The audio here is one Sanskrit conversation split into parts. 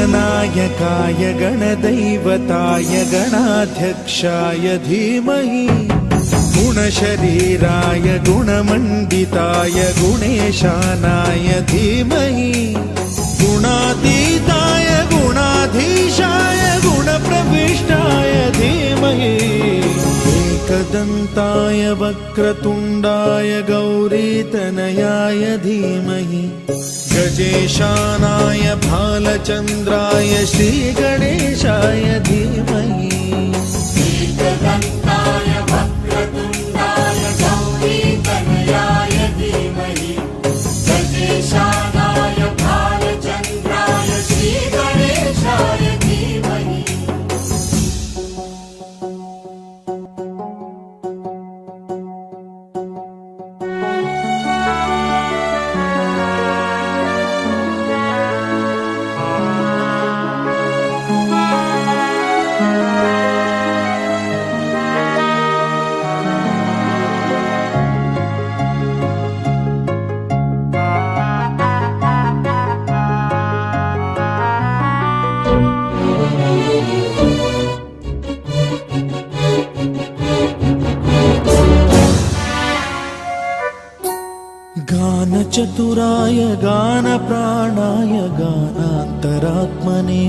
गणनायकाय गणदैवताय गणाध्यक्षाय धीमहि गुणशरीराय गुणमण्डिताय गुणेशानाय धीमहि गुणातीताय गुणाधीशाय गुणप्रविष्टाय धीमहि एकदन्ताय वक्रतुण्डाय गौरीतनयाय धीमहि गजेशानाय भालचन्द्राय श्रीगणेशाय धीमहि एकदन्ताय वक्रतुण्डाय गौरीतनयाय धीमहि गजेशानाय भालचन्द्राय श्रीगणेशाय धीमहि गानचतुराय गानप्राणाय गानान्तरात्मने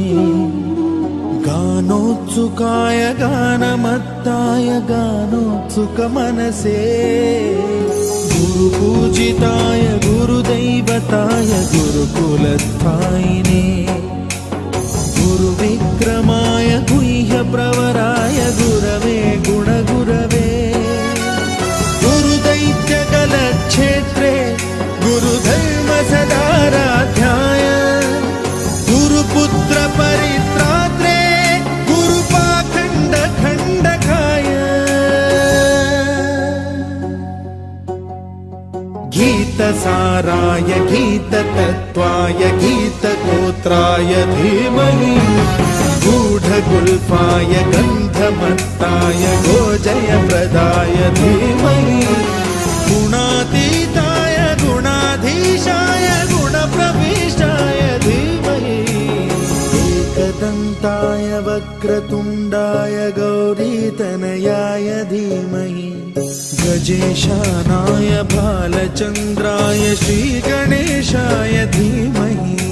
गानोत्सुकाय गानमत्ताय गानोत्सुकमनसे गुरुपूजिताय गुरुदैवताय गुरुकुलस्थायिने गुरुविक्रमाय गुह्यप्रवराय गुरवे गुणगुरवे गुरुदैत्यकलक्षेत्रे गुरुधर्मसदाराध्याय गुरुपुत्र परित्रात्रे गुरुपाखण्डखण्डकाय गीतसाराय गीततत्त्वाय गीतगोत्राय धीमहि गूढगुल्फाय गन्धमत्ताय गोजयप्रदाय धीमहि गुणातीताय गुणाधीशाय गुणप्रविष्टाय धीमहि एकदन्ताय वक्रतुण्डाय गौरीतनयाय धीमहि गजेशानाय भालचन्द्राय श्रीगणेशाय धीमहि